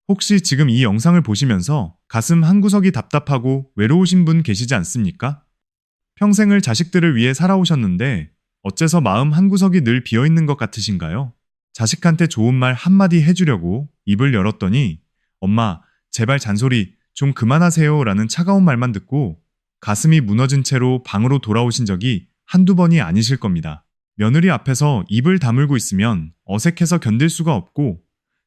혹시 지금 이 영상을 보시면서 가슴 한구석이 답답하고 외로우신 분 계시지 않습니까? 평생을 자식들을 위해 살아오셨는데 어째서 마음 한구석이 늘 비어있는 것 같으신가요? 자식한테 좋은 말 한마디 해주려고 입을 열었더니 엄마, 제발 잔소리 좀 그만하세요 라는 차가운 말만 듣고 가슴이 무너진 채로 방으로 돌아오신 적이 한두 번이 아니실 겁니다. 며느리 앞에서 입을 다물고 있으면 어색해서 견딜 수가 없고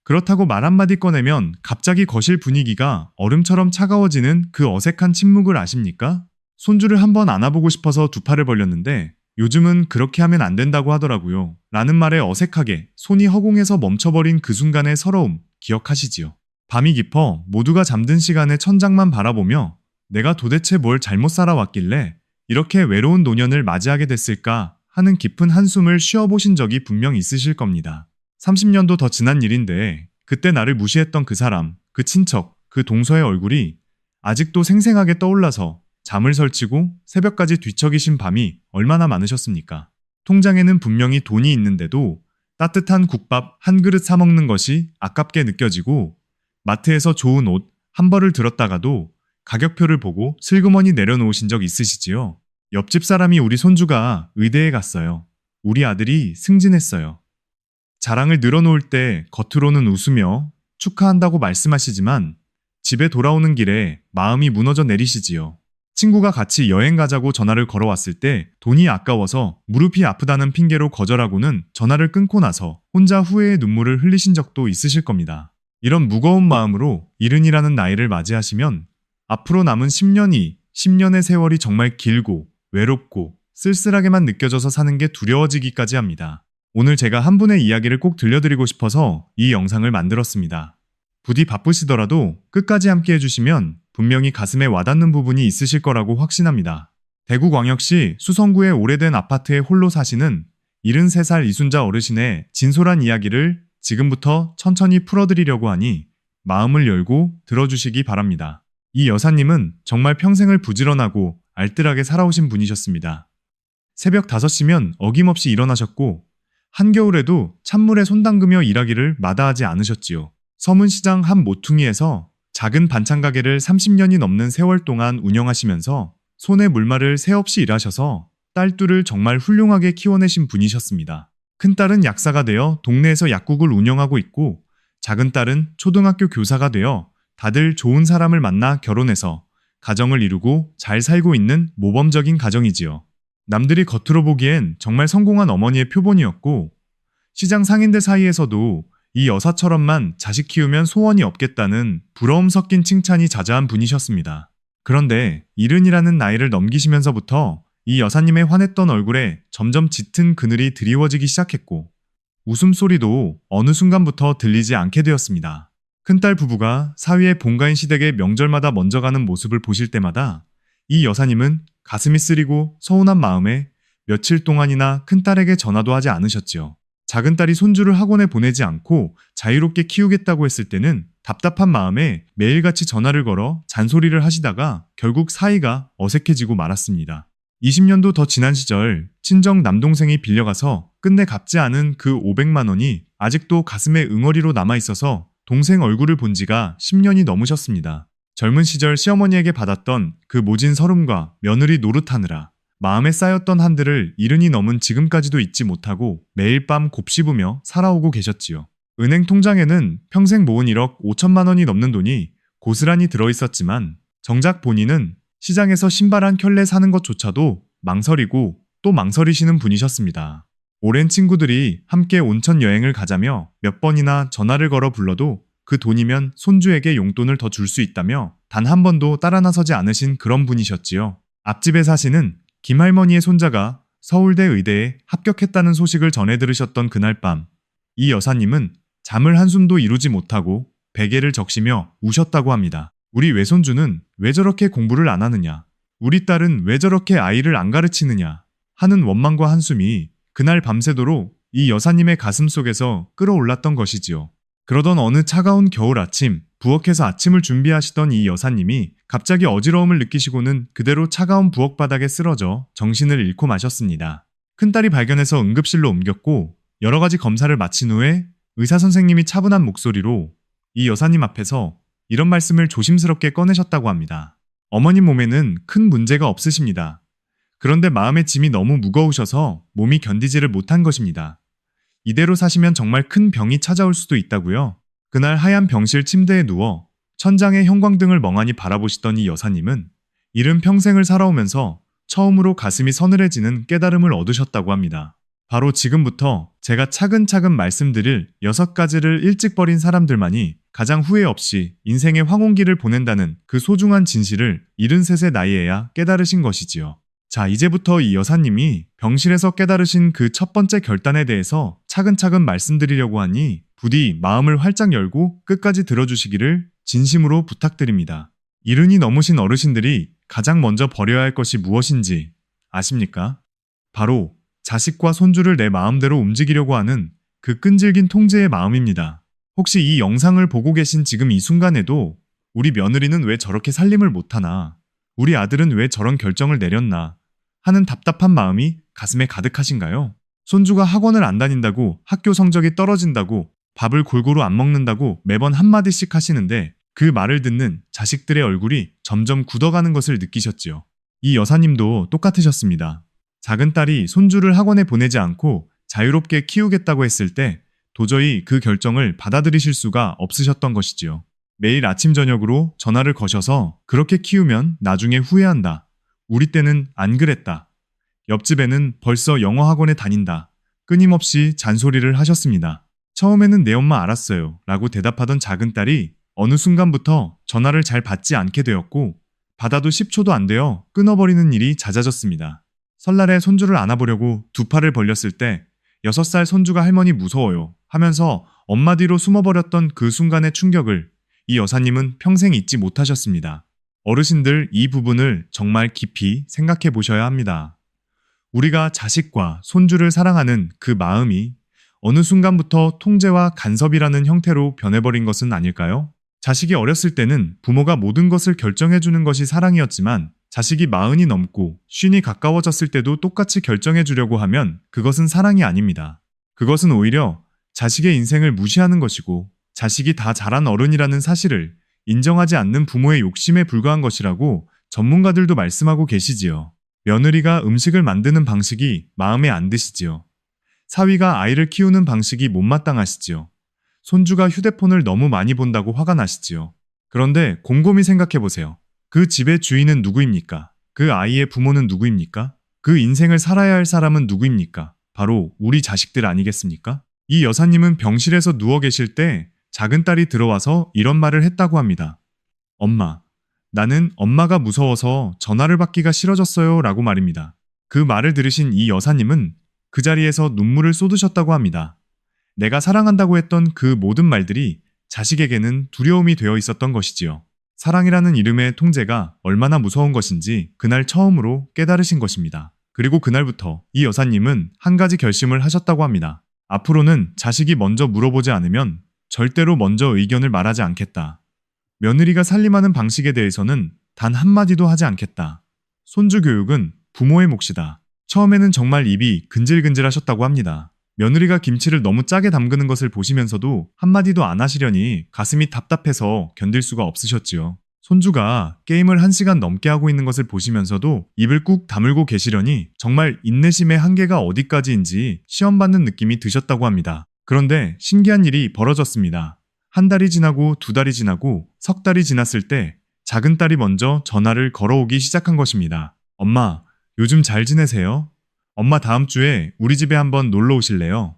그렇다고 말 한마디 꺼내면 갑자기 거실 분위기가 얼음처럼 차가워지는 그 어색한 침묵을 아십니까? 손주를 한번 안아보고 싶어서 두 팔을 벌렸는데 요즘은 그렇게 하면 안 된다고 하더라고요. 라는 말에 어색하게 손이 허공에서 멈춰버린 그 순간의 서러움 기억하시지요? 밤이 깊어 모두가 잠든 시간에 천장만 바라보며 내가 도대체 뭘 잘못 살아왔길래 이렇게 외로운 노년을 맞이하게 됐을까 하는 깊은 한숨을 쉬어보신 적이 분명 있으실 겁니다. 30년도 더 지난 일인데 그때 나를 무시했던 그 사람, 그 친척, 그 동서의 얼굴이 아직도 생생하게 떠올라서 잠을 설치고 새벽까지 뒤척이신 밤이 얼마나 많으셨습니까? 통장에는 분명히 돈이 있는데도 따뜻한 국밥 한 그릇 사 먹는 것이 아깝게 느껴지고 마트에서 좋은 옷 한 벌을 들었다가도 가격표를 보고 슬그머니 내려놓으신 적 있으시지요? 옆집 사람이 우리 손주가 의대에 갔어요. 우리 아들이 승진했어요. 자랑을 늘어놓을 때 겉으로는 웃으며 축하한다고 말씀하시지만 집에 돌아오는 길에 마음이 무너져 내리시지요. 친구가 같이 여행 가자고 전화를 걸어왔을 때 돈이 아까워서 무릎이 아프다는 핑계로 거절하고는 전화를 끊고 나서 혼자 후회의 눈물을 흘리신 적도 있으실 겁니다. 이런 무거운 마음으로 70이라는 나이를 맞이하시면 앞으로 남은 10년의 세월이 정말 길고 외롭고 쓸쓸하게만 느껴져서 사는 게 두려워지기까지 합니다. 오늘 제가 한 분의 이야기를 꼭 들려드리고 싶어서 이 영상을 만들었습니다. 부디 바쁘시더라도 끝까지 함께 해주시면 분명히 가슴에 와닿는 부분이 있으실 거라고 확신합니다. 대구광역시 수성구의 오래된 아파트에 홀로 사시는 73살 이순자 어르신의 진솔한 이야기를 지금부터 천천히 풀어드리려고 하니 마음을 열고 들어주시기 바랍니다. 이 여사님은 정말 평생을 부지런하고 알뜰하게 살아오신 분이셨습니다. 새벽 5시면 어김없이 일어나셨고 한겨울에도 찬물에 손 담그며 일하기를 마다하지 않으셨지요. 서문시장 한 모퉁이에서 작은 반찬 가게를 30년이 넘는 세월 동안 운영하시면서 손에 물말을 새 없이 일하셔서 딸 둘을 정말 훌륭하게 키워내신 분이셨습니다. 큰딸은 약사가 되어 동네에서 약국을 운영하고 있고 작은딸은 초등학교 교사가 되어 다들 좋은 사람을 만나 결혼해서 가정을 이루고 잘 살고 있는 모범적인 가정이지요. 남들이 겉으로 보기엔 정말 성공한 어머니의 표본이었고 시장 상인들 사이에서도 이 여사처럼만 자식 키우면 소원이 없겠다는 부러움 섞인 칭찬이 자자한 분이셨습니다. 그런데 70이라는 나이를 넘기시면서부터 이 여사님의 환했던 얼굴에 점점 짙은 그늘이 드리워지기 시작했고 웃음소리도 어느 순간부터 들리지 않게 되었습니다. 큰딸 부부가 사위의 본가인 시댁에 명절마다 먼저 가는 모습을 보실 때마다 이 여사님은 가슴이 쓰리고 서운한 마음에 며칠 동안이나 큰딸에게 전화도 하지 않으셨지요. 작은딸이 손주를 학원에 보내지 않고 자유롭게 키우겠다고 했을 때는 답답한 마음에 매일같이 전화를 걸어 잔소리를 하시다가 결국 사이가 어색해지고 말았습니다. 20년도 더 지난 시절 친정 남동생이 빌려가서 끝내 갚지 않은 그 500만 원이 아직도 가슴에 응어리로 남아있어서 동생 얼굴을 본 지가 10년이 넘으셨습니다. 젊은 시절 시어머니에게 받았던 그 모진 서름과 며느리 노릇하느라 마음에 쌓였던 한들을 70이 넘은 지금까지도 잊지 못하고 매일 밤 곱씹으며 살아오고 계셨지요. 은행 통장에는 평생 모은 1억 5천만 원이 넘는 돈이 고스란히 들어있었지만 정작 본인은 시장에서 신발 한 켤레 사는 것조차도 망설이고 또 망설이시는 분이셨습니다. 오랜 친구들이 함께 온천 여행을 가자며 몇 번이나 전화를 걸어 불러도 그 돈이면 손주에게 용돈을 더 줄 수 있다며 단 한 번도 따라 나서지 않으신 그런 분이셨지요. 앞집에 사시는 김할머니의 손자가 서울대 의대에 합격했다는 소식을 전해 들으셨던 그날 밤, 이 여사님은 잠을 한숨도 이루지 못하고 베개를 적시며 우셨다고 합니다. 우리 외손주는 왜 저렇게 공부를 안 하느냐, 우리 딸은 왜 저렇게 아이를 안 가르치느냐 하는 원망과 한숨이 그날 밤새도록 이 여사님의 가슴 속에서 끌어올랐던 것이지요. 그러던 어느 차가운 겨울 아침, 부엌에서 아침을 준비하시던 이 여사님이 갑자기 어지러움을 느끼시고는 그대로 차가운 부엌 바닥에 쓰러져 정신을 잃고 마셨습니다. 큰딸이 발견해서 응급실로 옮겼고 여러 가지 검사를 마친 후에 의사 선생님이 차분한 목소리로 이 여사님 앞에서 이런 말씀을 조심스럽게 꺼내셨다고 합니다. 어머님 몸에는 큰 문제가 없으십니다. 그런데 마음의 짐이 너무 무거우셔서 몸이 견디지를 못한 것입니다. 이대로 사시면 정말 큰 병이 찾아올 수도 있다고요. 그날 하얀 병실 침대에 누워 천장의 형광등을 멍하니 바라보시던 이 여사님은 이른 평생을 살아오면서 처음으로 가슴이 서늘해지는 깨달음을 얻으셨다고 합니다. 바로 지금부터 제가 차근차근 말씀드릴 6가지를 일찍 버린 사람들만이 가장 후회 없이 인생의 황혼기를 보낸다는 그 소중한 진실을 73세 나이에야 깨달으신 것이지요. 자, 이제부터 이 여사님이 병실에서 깨달으신 그 첫 번째 결단에 대해서 차근차근 말씀드리려고 하니 부디 마음을 활짝 열고 끝까지 들어주시기를 진심으로 부탁드립니다. 이른이 넘으신 어르신들이 가장 먼저 버려야 할 것이 무엇인지 아십니까? 바로 자식과 손주를 내 마음대로 움직이려고 하는 그 끈질긴 통제의 마음입니다. 혹시 이 영상을 보고 계신 지금 이 순간에도 우리 며느리는 왜 저렇게 살림을 못하나? 우리 아들은 왜 저런 결정을 내렸나? 하는 답답한 마음이 가슴에 가득하신가요? 손주가 학원을 안 다닌다고 학교 성적이 떨어진다고 밥을 골고루 안 먹는다고 매번 한마디씩 하시는데 그 말을 듣는 자식들의 얼굴이 점점 굳어가는 것을 느끼셨지요. 이 여사님도 똑같으셨습니다. 작은 딸이 손주를 학원에 보내지 않고 자유롭게 키우겠다고 했을 때 도저히 그 결정을 받아들이실 수가 없으셨던 것이지요. 매일 아침 저녁으로 전화를 거셔서 그렇게 키우면 나중에 후회한다. 우리 때는 안 그랬다. 옆집에는 벌써 영어 학원에 다닌다. 끊임없이 잔소리를 하셨습니다. 처음에는 내 엄마 알았어요. 라고 대답하던 작은 딸이 어느 순간부터 전화를 잘 받지 않게 되었고 받아도 10초도 안 되어 끊어버리는 일이 잦아졌습니다. 설날에 손주를 안아보려고 두 팔을 벌렸을 때 6살 손주가 할머니 무서워요 하면서 엄마 뒤로 숨어버렸던 그 순간의 충격을 이 여사님은 평생 잊지 못하셨습니다. 어르신들 이 부분을 정말 깊이 생각해 보셔야 합니다. 우리가 자식과 손주를 사랑하는 그 마음이 어느 순간부터 통제와 간섭이라는 형태로 변해버린 것은 아닐까요? 자식이 어렸을 때는 부모가 모든 것을 결정해주는 것이 사랑이었지만 자식이 40이 넘고 50이 가까워졌을 때도 똑같이 결정해주려고 하면 그것은 사랑이 아닙니다. 그것은 오히려 자식의 인생을 무시하는 것이고 자식이 다 자란 어른이라는 사실을 인정하지 않는 부모의 욕심에 불과한 것이라고 전문가들도 말씀하고 계시지요. 며느리가 음식을 만드는 방식이 마음에 안 드시지요. 사위가 아이를 키우는 방식이 못마땅하시지요. 손주가 휴대폰을 너무 많이 본다고 화가 나시지요. 그런데 곰곰이 생각해보세요. 그 집의 주인은 누구입니까? 그 아이의 부모는 누구입니까? 그 인생을 살아야 할 사람은 누구입니까? 바로 우리 자식들 아니겠습니까? 이 여사님은 병실에서 누워 계실 때 작은 딸이 들어와서 이런 말을 했다고 합니다. 엄마, 나는 엄마가 무서워서 전화를 받기가 싫어졌어요 라고 말입니다. 그 말을 들으신 이 여사님은 그 자리에서 눈물을 쏟으셨다고 합니다. 내가 사랑한다고 했던 그 모든 말들이 자식에게는 두려움이 되어 있었던 것이지요. 사랑이라는 이름의 통제가 얼마나 무서운 것인지 그날 처음으로 깨달으신 것입니다. 그리고 그날부터 이 여사님은 한 가지 결심을 하셨다고 합니다. 앞으로는 자식이 먼저 물어보지 않으면 절대로 먼저 의견을 말하지 않겠다. 며느리가 살림하는 방식에 대해서는 단 한마디도 하지 않겠다. 손주 교육은 부모의 몫이다. 처음에는 정말 입이 근질근질 하셨다고 합니다. 며느리가 김치를 너무 짜게 담그는 것을 보시면서도 한마디도 안 하시려니 가슴이 답답해서 견딜 수가 없으셨지요. 손주가 게임을 1시간 넘게 하고 있는 것을 보시면서도 입을 꾹 다물고 계시려니 정말 인내심의 한계가 어디까지인지 시험받는 느낌이 드셨다고 합니다. 그런데 신기한 일이 벌어졌습니다. 한 달이 지나고 2달이 지나고 3달이 지났을 때 작은 딸이 먼저 전화를 걸어오기 시작한 것입니다. 엄마, 요즘 잘 지내세요? 엄마 다음 주에 우리 집에 한번 놀러 오실래요?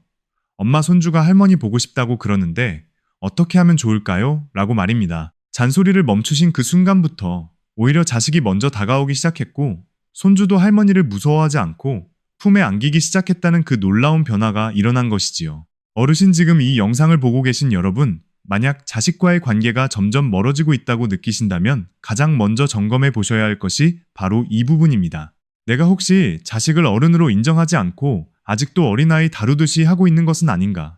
엄마 손주가 할머니 보고 싶다고 그러는데 어떻게 하면 좋을까요? 라고 말입니다. 잔소리를 멈추신 그 순간부터 오히려 자식이 먼저 다가오기 시작했고 손주도 할머니를 무서워하지 않고 품에 안기기 시작했다는 그 놀라운 변화가 일어난 것이지요. 어르신 지금 이 영상을 보고 계신 여러분, 만약 자식과의 관계가 점점 멀어지고 있다고 느끼신다면 가장 먼저 점검해 보셔야 할 것이 바로 이 부분입니다. 내가 혹시 자식을 어른으로 인정하지 않고 아직도 어린아이 다루듯이 하고 있는 것은 아닌가?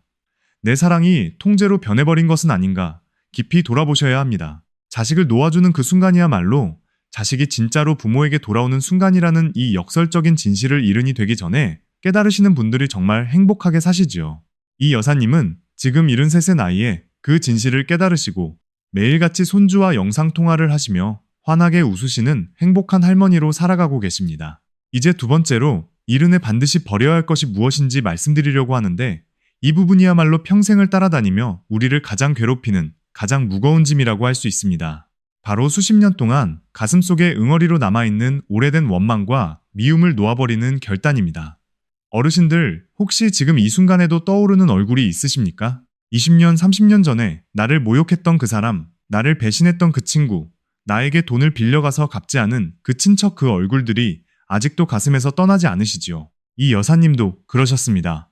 내 사랑이 통제로 변해버린 것은 아닌가? 깊이 돌아보셔야 합니다. 자식을 놓아주는 그 순간이야말로 자식이 진짜로 부모에게 돌아오는 순간이라는 이 역설적인 진실을 이른이 되기 전에 깨달으시는 분들이 정말 행복하게 사시지요. 이 여사님은 지금 73세 나이에 그 진실을 깨달으시고 매일같이 손주와 영상통화를 하시며 환하게 웃으시는 행복한 할머니로 살아가고 계십니다. 이제 두 번째로 이른에 반드시 버려야 할 것이 무엇인지 말씀드리려고 하는데 이 부분이야말로 평생을 따라다니며 우리를 가장 괴롭히는 가장 무거운 짐이라고 할 수 있습니다. 바로 수십 년 동안 가슴속에 응어리로 남아있는 오래된 원망과 미움을 놓아버리는 결단입니다. 어르신들, 혹시 지금 이 순간에도 떠오르는 얼굴이 있으십니까? 20년, 30년 전에 나를 모욕했던 그 사람, 나를 배신했던 그 친구, 나에게 돈을 빌려가서 갚지 않은 그 친척 그 얼굴들이 아직도 가슴에서 떠나지 않으시지요. 이 여사님도 그러셨습니다.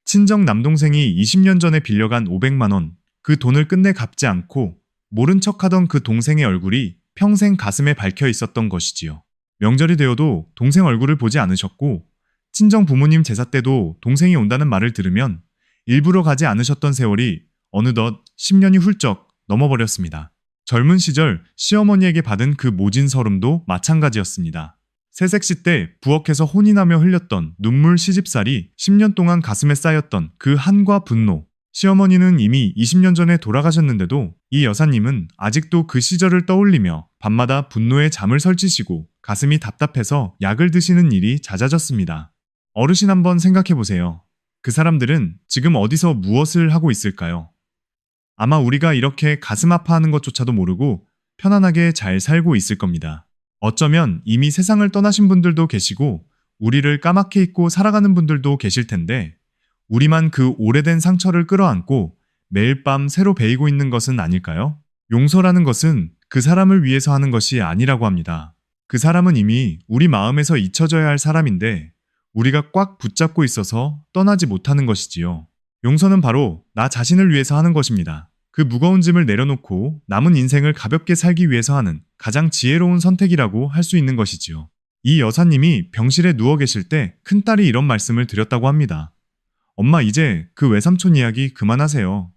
친정 남동생이 20년 전에 빌려간 500만 원, 그 돈을 끝내 갚지 않고 모른 척하던 그 동생의 얼굴이 평생 가슴에 박혀 있었던 것이지요. 명절이 되어도 동생 얼굴을 보지 않으셨고 친정 부모님 제사 때도 동생이 온다는 말을 들으면 일부러 가지 않으셨던 세월이 어느덧 10년이 훌쩍 넘어버렸습니다. 젊은 시절 시어머니에게 받은 그 모진 서름도 마찬가지였습니다. 새색시 때 부엌에서 혼이 나며 흘렸던 눈물 시집살이 10년 동안 가슴에 쌓였던 그 한과 분노. 시어머니는 이미 20년 전에 돌아가셨는데도 이 여사님은 아직도 그 시절을 떠올리며 밤마다 분노에 잠을 설치시고 가슴이 답답해서 약을 드시는 일이 잦아졌습니다. 어르신 한번 생각해보세요. 그 사람들은 지금 어디서 무엇을 하고 있을까요? 아마 우리가 이렇게 가슴 아파하는 것조차도 모르고 편안하게 잘 살고 있을 겁니다. 어쩌면 이미 세상을 떠나신 분들도 계시고 우리를 까맣게 잊고 살아가는 분들도 계실 텐데 우리만 그 오래된 상처를 끌어안고 매일 밤 새로 베이고 있는 것은 아닐까요? 용서라는 것은 그 사람을 위해서 하는 것이 아니라고 합니다. 그 사람은 이미 우리 마음에서 잊혀져야 할 사람인데 우리가 꽉 붙잡고 있어서 떠나지 못하는 것이지요. 용서는 바로 나 자신을 위해서 하는 것입니다. 그 무거운 짐을 내려놓고 남은 인생을 가볍게 살기 위해서 하는 가장 지혜로운 선택이라고 할 수 있는 것이지요. 이 여사님이 병실에 누워 계실 때 큰딸이 이런 말씀을 드렸다고 합니다. 엄마, 이제 그 외삼촌 이야기 그만하세요.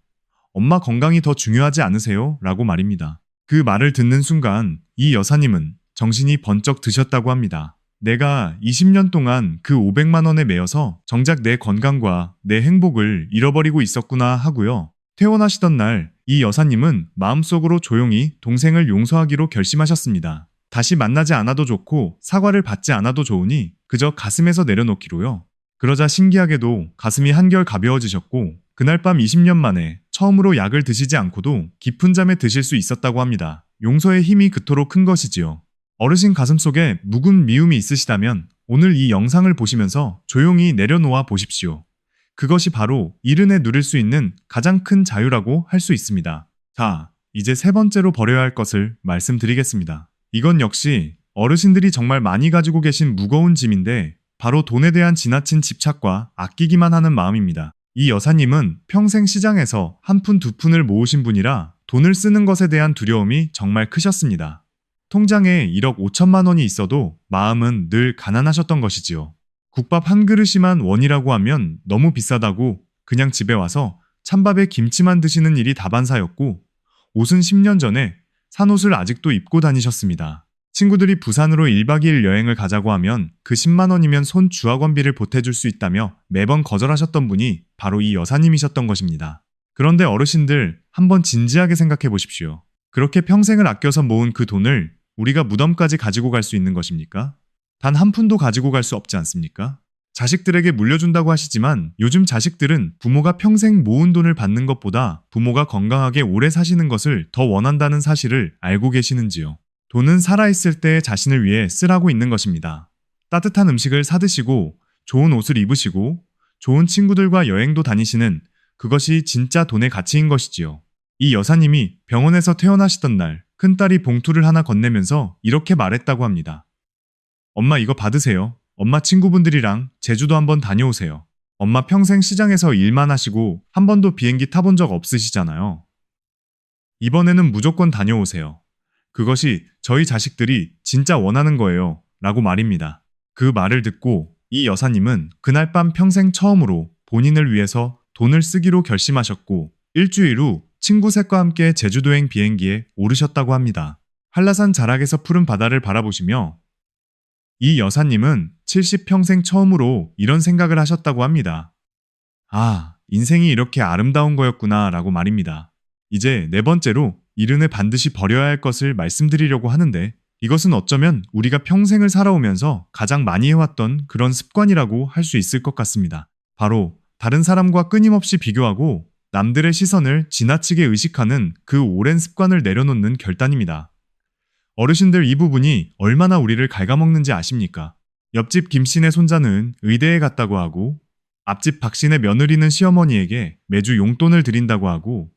엄마 건강이 더 중요하지 않으세요? 라고 말입니다. 그 말을 듣는 순간 이 여사님은 정신이 번쩍 드셨다고 합니다. 내가 20년 동안 그 500만 원에 매여서 정작 내 건강과 내 행복을 잃어버리고 있었구나 하고요. 퇴원하시던 날 이 여사님은 마음속으로 조용히 동생을 용서하기로 결심하셨습니다. 다시 만나지 않아도 좋고 사과를 받지 않아도 좋으니 그저 가슴에서 내려놓기로요. 그러자 신기하게도 가슴이 한결 가벼워지셨고 그날 밤 20년 만에 처음으로 약을 드시지 않고도 깊은 잠에 드실 수 있었다고 합니다. 용서의 힘이 그토록 큰 것이지요. 어르신 가슴속에 묵은 미움이 있으시다면 오늘 이 영상을 보시면서 조용히 내려놓아 보십시오. 그것이 바로 이른에 누릴 수 있는 가장 큰 자유라고 할 수 있습니다. 자, 이제 세 번째로 버려야 할 것을 말씀드리겠습니다. 이건 역시 어르신들이 정말 많이 가지고 계신 무거운 짐인데 바로 돈에 대한 지나친 집착과 아끼기만 하는 마음입니다. 이 여사님은 평생 시장에서 한 푼 두 푼을 모으신 분이라 돈을 쓰는 것에 대한 두려움이 정말 크셨습니다. 통장에 1억 5천만 원이 있어도 마음은 늘 가난하셨던 것이지요. 국밥 한 그릇이만 원이라고 하면 너무 비싸다고 그냥 집에 와서 찬밥에 김치만 드시는 일이 다반사였고 옷은 10년 전에 산 옷을 아직도 입고 다니셨습니다. 친구들이 부산으로 1박 2일 여행을 가자고 하면 그 10만 원이면 손 주학원비를 보태줄 수 있다며 매번 거절하셨던 분이 바로 이 여사님이셨던 것입니다. 그런데 어르신들 한번 진지하게 생각해 보십시오. 그렇게 평생을 아껴서 모은 그 돈을 우리가 무덤까지 가지고 갈 수 있는 것입니까? 단 한 푼도 가지고 갈 수 없지 않습니까? 자식들에게 물려준다고 하시지만 요즘 자식들은 부모가 평생 모은 돈을 받는 것보다 부모가 건강하게 오래 사시는 것을 더 원한다는 사실을 알고 계시는지요? 돈은 살아있을 때 자신을 위해 쓰라고 있는 것입니다. 따뜻한 음식을 사드시고 좋은 옷을 입으시고 좋은 친구들과 여행도 다니시는 그것이 진짜 돈의 가치인 것이지요. 이 여사님이 병원에서 퇴원하시던 날 큰딸이 봉투를 하나 건네면서 이렇게 말했다고 합니다. 엄마, 이거 받으세요. 엄마 친구분들이랑 제주도 한번 다녀오세요. 엄마 평생 시장에서 일만 하시고 한 번도 비행기 타본 적 없으시잖아요. 이번에는 무조건 다녀오세요. 그것이 저희 자식들이 진짜 원하는 거예요. 라고 말입니다. 그 말을 듣고 이 여사님은 그날 밤 평생 처음으로 본인을 위해서 돈을 쓰기로 결심하셨고 일주일 후 친구 셋과 함께 제주도행 비행기에 오르셨다고 합니다. 한라산 자락에서 푸른 바다를 바라보시며 이 여사님은 70평생 처음으로 이런 생각을 하셨다고 합니다. 아, 인생이 이렇게 아름다운 거였구나 라고 말입니다. 이제 네 번째로 이른에 반드시 버려야 할 것을 말씀드리려고 하는데 이것은 어쩌면 우리가 평생을 살아오면서 가장 많이 해왔던 그런 습관이라고 할 수 있을 것 같습니다. 바로 다른 사람과 끊임없이 비교하고 남들의 시선을 지나치게 의식하는 그 오랜 습관을 내려놓는 결단입니다. 어르신들 이 부분이 얼마나 우리를 갉아먹는지 아십니까? 옆집 김씨네 손자는 의대에 갔다고 하고 앞집 박씨네 며느리는 시어머니에게 매주 용돈을 드린다고 하고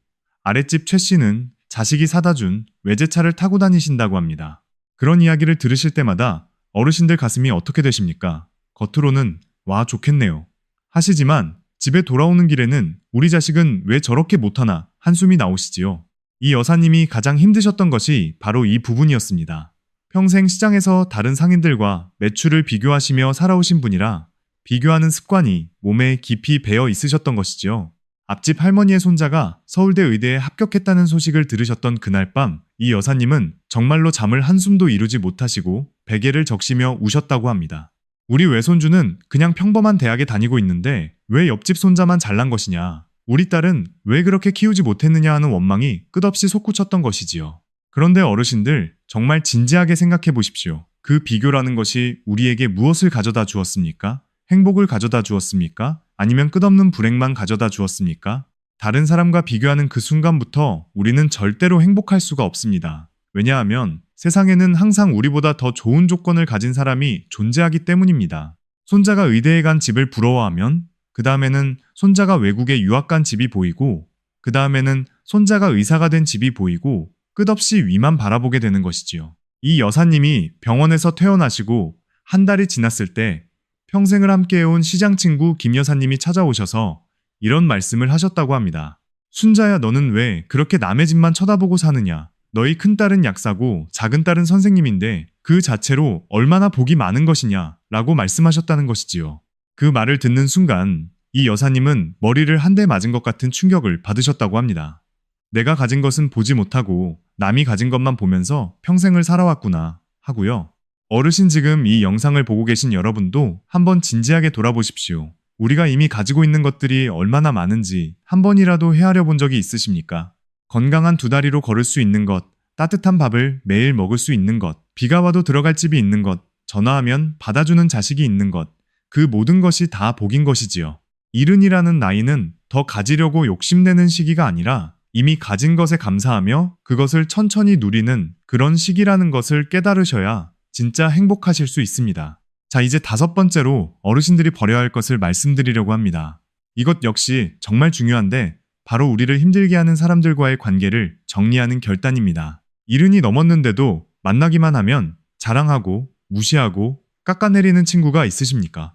아랫집 최씨는 자식이 사다 준 외제차를 타고 다니신다고 합니다. 그런 이야기를 들으실 때마다 어르신들 가슴이 어떻게 되십니까? 겉으로는 와 좋겠네요 하시지만 집에 돌아오는 길에는 우리 자식은 왜 저렇게 못하나 한숨이 나오시지요. 이 여사님이 가장 힘드셨던 것이 바로 이 부분이었습니다. 평생 시장에서 다른 상인들과 매출을 비교하시며 살아오신 분이라 비교하는 습관이 몸에 깊이 배어 있으셨던 것이지요. 앞집 할머니의 손자가 서울대 의대에 합격했다는 소식을 들으셨던 그날 밤, 이 여사님은 정말로 잠을 한숨도 이루지 못하시고 베개를 적시며 우셨다고 합니다. 우리 외손주는 그냥 평범한 대학에 다니고 있는데 왜 옆집 손자만 잘난 것이냐, 우리 딸은 왜 그렇게 키우지 못했느냐 하는 원망이 끝없이 솟구쳤던 것이지요. 그런데 어르신들 정말 진지하게 생각해 보십시오. 그 비교라는 것이 우리에게 무엇을 가져다 주었습니까? 행복을 가져다 주었습니까? 아니면 끝없는 불행만 가져다 주었습니까? 다른 사람과 비교하는 그 순간부터 우리는 절대로 행복할 수가 없습니다. 왜냐하면 세상에는 항상 우리보다 더 좋은 조건을 가진 사람이 존재하기 때문입니다. 손자가 의대에 간 집을 부러워하면 그 다음에는 손자가 외국에 유학 간 집이 보이고 그 다음에는 손자가 의사가 된 집이 보이고 끝없이 위만 바라보게 되는 것이지요. 이 여사님이 병원에서 퇴원하시고 한 달이 지났을 때 평생을 함께해온 시장 친구 김 여사님이 찾아오셔서 이런 말씀을 하셨다고 합니다. 순자야, 너는 왜 그렇게 남의 집만 쳐다보고 사느냐? 너희 큰딸은 약사고 작은딸은 선생님인데 그 자체로 얼마나 복이 많은 것이냐? 라고 말씀하셨다는 것이지요. 그 말을 듣는 순간 이 여사님은 머리를 한 대 맞은 것 같은 충격을 받으셨다고 합니다. 내가 가진 것은 보지 못하고 남이 가진 것만 보면서 평생을 살아왔구나 하고요. 어르신, 지금 이 영상을 보고 계신 여러분도 한번 진지하게 돌아보십시오. 우리가 이미 가지고 있는 것들이 얼마나 많은지 한 번이라도 헤아려 본 적이 있으십니까? 건강한 두 다리로 걸을 수 있는 것, 따뜻한 밥을 매일 먹을 수 있는 것, 비가 와도 들어갈 집이 있는 것, 전화하면 받아주는 자식이 있는 것, 그 모든 것이 다 복인 것이지요. 이른이라는 나이는 더 가지려고 욕심내는 시기가 아니라 이미 가진 것에 감사하며 그것을 천천히 누리는 그런 시기라는 것을 깨달으셔야 진짜 행복하실 수 있습니다. 자, 이제 다섯 번째로 어르신들이 버려야 할 것을 말씀드리려고 합니다. 이것 역시 정말 중요한데 바로 우리를 힘들게 하는 사람들과의 관계를 정리하는 결단입니다. 이른이 넘었는데도 만나기만 하면 자랑하고 무시하고 깎아내리는 친구가 있으십니까?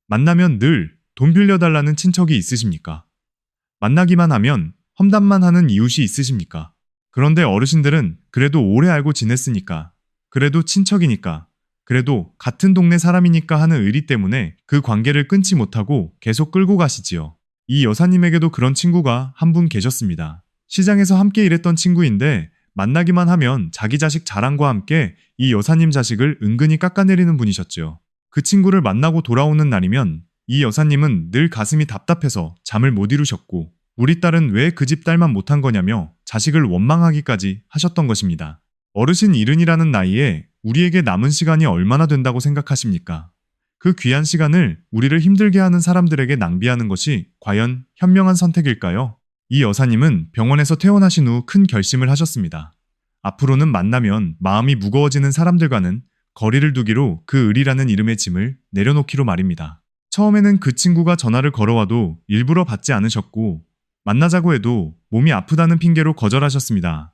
만나면 늘 돈 빌려달라는 친척이 있으십니까? 만나기만 하면 험담만 하는 이웃이 있으십니까? 그런데 어르신들은 그래도 오래 알고 지냈으니까, 그래도 친척이니까, 그래도 같은 동네 사람이니까 하는 의리 때문에 그 관계를 끊지 못하고 계속 끌고 가시지요. 이 여사님에게도 그런 친구가 한 분 계셨습니다. 시장에서 함께 일했던 친구인데 만나기만 하면 자기 자식 자랑과 함께 이 여사님 자식을 은근히 깎아내리는 분이셨죠. 그 친구를 만나고 돌아오는 날이면 이 여사님은 늘 가슴이 답답해서 잠을 못 이루셨고 우리 딸은 왜 그 집 딸만 못한 거냐며 자식을 원망하기까지 하셨던 것입니다. 어르신 이른이라는 나이에 우리에게 남은 시간이 얼마나 된다고 생각하십니까? 그 귀한 시간을 우리를 힘들게 하는 사람들에게 낭비하는 것이 과연 현명한 선택일까요? 이 여사님은 병원에서 퇴원하신 후 큰 결심을 하셨습니다. 앞으로는 만나면 마음이 무거워지는 사람들과는 거리를 두기로 그 의리라는 이름의 짐을 내려놓기로 말입니다. 처음에는 그 친구가 전화를 걸어와도 일부러 받지 않으셨고 만나자고 해도 몸이 아프다는 핑계로 거절하셨습니다.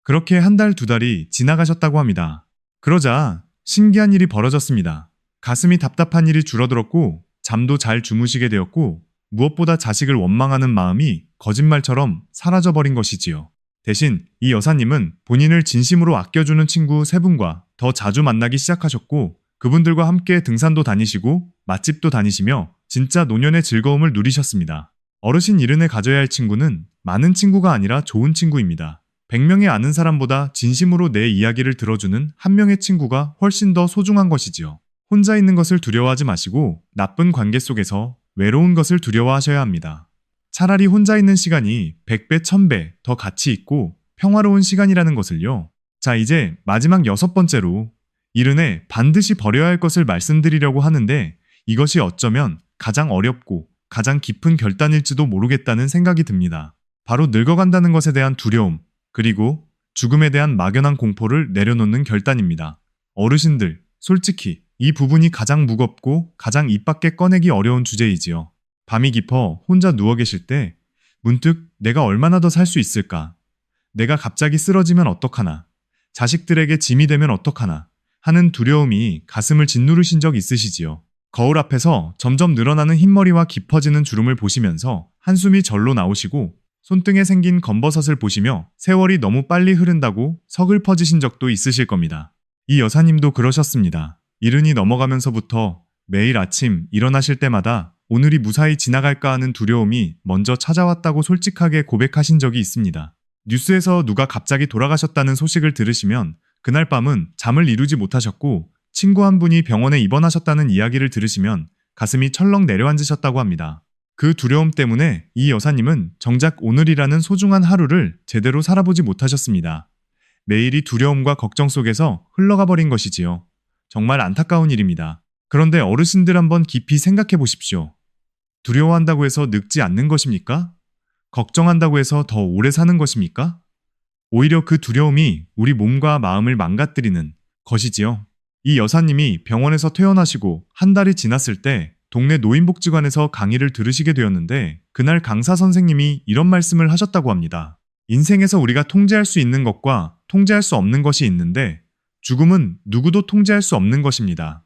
그렇게 한 달, 두 달이 지나가셨다고 합니다. 그러자 신기한 일이 벌어졌습니다. 가슴이 답답한 일이 줄어들었고 잠도 잘 주무시게 되었고 무엇보다 자식을 원망하는 마음이 거짓말처럼 사라져버린 것이지요. 대신 이 여사님은 본인을 진심으로 아껴주는 친구 세 분과 더 자주 만나기 시작하셨고 그분들과 함께 등산도 다니시고 맛집도 다니시며 진짜 노년의 즐거움을 누리셨습니다. 어르신 이른에 가져야 할 친구는 많은 친구가 아니라 좋은 친구입니다. 100명의 아는 사람보다 진심으로 내 이야기를 들어주는 한 명의 친구가 훨씬 더 소중한 것이지요. 혼자 있는 것을 두려워하지 마시고 나쁜 관계 속에서 외로운 것을 두려워하셔야 합니다. 차라리 혼자 있는 시간이 100배, 1000배 더 가치 있고 평화로운 시간이라는 것을요. 자, 이제 마지막 6번째로 이른에 반드시 버려야 할 것을 말씀드리려고 하는데 이것이 어쩌면 가장 어렵고 가장 깊은 결단일지도 모르겠다는 생각이 듭니다. 바로 늙어간다는 것에 대한 두려움, 그리고 죽음에 대한 막연한 공포를 내려놓는 결단입니다. 어르신들, 솔직히 이 부분이 가장 무겁고 가장 입 밖에 꺼내기 어려운 주제이지요. 밤이 깊어 혼자 누워 계실 때 문득 내가 얼마나 더 살 수 있을까? 내가 갑자기 쓰러지면 어떡하나? 자식들에게 짐이 되면 어떡하나? 하는 두려움이 가슴을 짓누르신 적 있으시지요. 거울 앞에서 점점 늘어나는 흰머리와 깊어지는 주름을 보시면서 한숨이 절로 나오시고 손등에 생긴 검버섯을 보시며 세월이 너무 빨리 흐른다고 서글퍼지신 적도 있으실 겁니다. 이 여사님도 그러셨습니다. 이른이 넘어가면서부터 매일 아침 일어나실 때마다 오늘이 무사히 지나갈까 하는 두려움이 먼저 찾아왔다고 솔직하게 고백하신 적이 있습니다. 뉴스에서 누가 갑자기 돌아가셨다는 소식을 들으시면 그날 밤은 잠을 이루지 못하셨고 친구 한 분이 병원에 입원하셨다는 이야기를 들으시면 가슴이 철렁 내려앉으셨다고 합니다. 그 두려움 때문에 이 여사님은 정작 오늘이라는 소중한 하루를 제대로 살아보지 못하셨습니다. 매일이 두려움과 걱정 속에서 흘러가 버린 것이지요. 정말 안타까운 일입니다. 그런데 어르신들 한번 깊이 생각해 보십시오. 두려워한다고 해서 늙지 않는 것입니까? 걱정한다고 해서 더 오래 사는 것입니까? 오히려 그 두려움이 우리 몸과 마음을 망가뜨리는 것이지요. 이 여사님이 병원에서 퇴원하시고 한 달이 지났을 때 동네 노인복지관에서 강의를 들으시게 되었는데 그날 강사 선생님이 이런 말씀을 하셨다고 합니다. 인생에서 우리가 통제할 수 있는 것과 통제할 수 없는 것이 있는데 죽음은 누구도 통제할 수 없는 것입니다.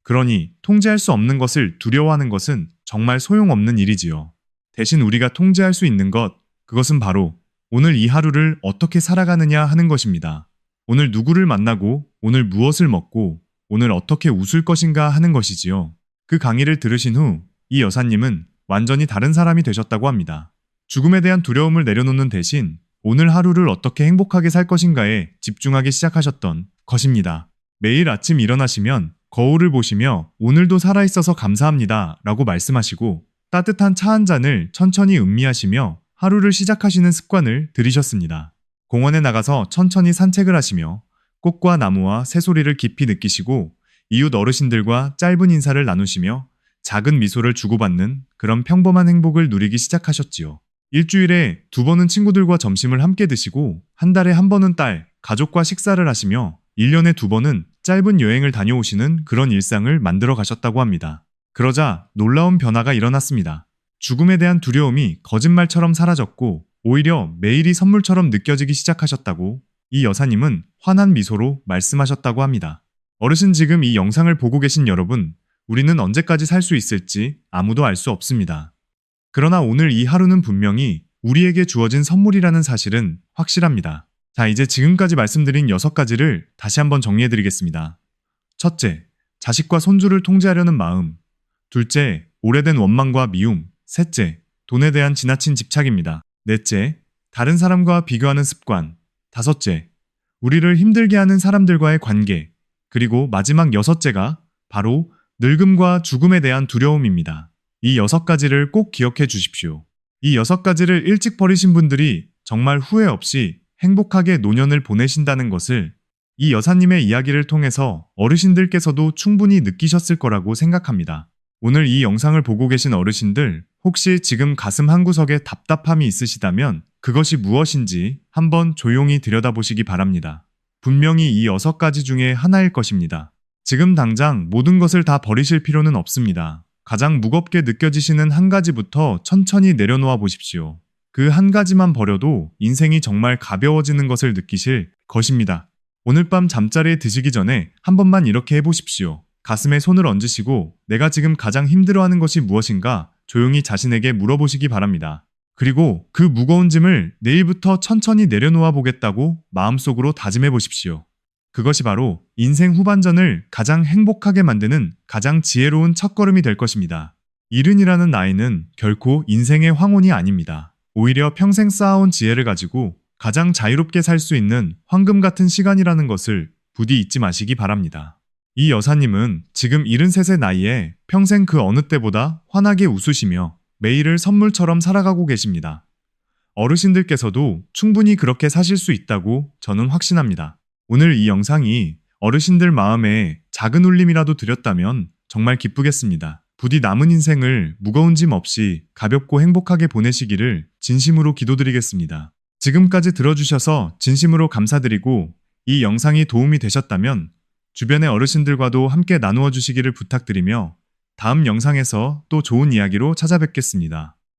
그러니 통제할 수 없는 것을 두려워하는 것은 정말 소용없는 일이지요. 대신 우리가 통제할 수 있는 것, 그것은 바로 오늘 이 하루를 어떻게 살아가느냐 하는 것입니다. 오늘 누구를 만나고 오늘 무엇을 먹고 오늘 어떻게 웃을 것인가 하는 것이지요. 그 강의를 들으신 후 이 여사님은 완전히 다른 사람이 되셨다고 합니다. 죽음에 대한 두려움을 내려놓는 대신 오늘 하루를 어떻게 행복하게 살 것인가에 집중하기 시작하셨던 것입니다. 매일 아침 일어나시면 거울을 보시며 오늘도 살아있어서 감사합니다 라고 말씀하시고 따뜻한 차 한 잔을 천천히 음미하시며 하루를 시작하시는 습관을 들이셨습니다. 공원에 나가서 천천히 산책을 하시며 꽃과 나무와 새소리를 깊이 느끼시고 이웃 어르신들과 짧은 인사를 나누시며 작은 미소를 주고받는 그런 평범한 행복을 누리기 시작하셨지요. 일주일에 2번은 친구들과 점심을 함께 드시고 한 달에 1번은 딸, 가족과 식사를 하시며 1년에 2번은 짧은 여행을 다녀오시는 그런 일상을 만들어 가셨다고 합니다. 그러자 놀라운 변화가 일어났습니다. 죽음에 대한 두려움이 거짓말처럼 사라졌고 오히려 매일이 선물처럼 느껴지기 시작하셨다고 이 여사님은 환한 미소로 말씀하셨다고 합니다. 어르신, 지금 이 영상을 보고 계신 여러분, 우리는 언제까지 살 수 있을지 아무도 알 수 없습니다. 그러나 오늘 이 하루는 분명히 우리에게 주어진 선물이라는 사실은 확실합니다. 자, 이제 지금까지 말씀드린 6가지를 다시 한번 정리해드리겠습니다. 첫째, 자식과 손주를 통제하려는 마음. 둘째, 오래된 원망과 미움. 셋째, 돈에 대한 지나친 집착입니다. 넷째, 다른 사람과 비교하는 습관. 다섯째, 우리를 힘들게 하는 사람들과의 관계. 그리고 마지막 6째가 바로 늙음과 죽음에 대한 두려움입니다. 이 6가지를 꼭 기억해 주십시오. 이 6가지를 일찍 버리신 분들이 정말 후회 없이 행복하게 노년을 보내신다는 것을 이 여사님의 이야기를 통해서 어르신들께서도 충분히 느끼셨을 거라고 생각합니다. 오늘 이 영상을 보고 계신 어르신들, 혹시 지금 가슴 한구석에 답답함이 있으시다면 그것이 무엇인지 한번 조용히 들여다보시기 바랍니다. 분명히 이 6가지 중에 하나일 것입니다. 지금 당장 모든 것을 다 버리실 필요는 없습니다. 가장 무겁게 느껴지시는 한 가지부터 천천히 내려놓아 보십시오. 그 한 가지만 버려도 인생이 정말 가벼워지는 것을 느끼실 것입니다. 오늘 밤 잠자리에 드시기 전에 한 번만 이렇게 해보십시오. 가슴에 손을 얹으시고 내가 지금 가장 힘들어하는 것이 무엇인가 조용히 자신에게 물어보시기 바랍니다. 그리고 그 무거운 짐을 내일부터 천천히 내려놓아 보겠다고 마음속으로 다짐해 보십시오. 그것이 바로 인생 후반전을 가장 행복하게 만드는 가장 지혜로운 첫걸음이 될 것입니다. 70이라는 나이는 결코 인생의 황혼이 아닙니다. 오히려 평생 쌓아온 지혜를 가지고 가장 자유롭게 살 수 있는 황금 같은 시간이라는 것을 부디 잊지 마시기 바랍니다. 이 여사님은 지금 73의 나이에 평생 그 어느 때보다 환하게 웃으시며 매일을 선물처럼 살아가고 계십니다. 어르신들께서도 충분히 그렇게 사실 수 있다고 저는 확신합니다. 오늘 이 영상이 어르신들 마음에 작은 울림이라도 드렸다면 정말 기쁘겠습니다. 부디 남은 인생을 무거운 짐 없이 가볍고 행복하게 보내시기를 진심으로 기도드리겠습니다. 지금까지 들어주셔서 진심으로 감사드리고 이 영상이 도움이 되셨다면 주변의 어르신들과도 함께 나누어 주시기를 부탁드리며 다음 영상에서 또 좋은 이야기로 찾아뵙겠습니다.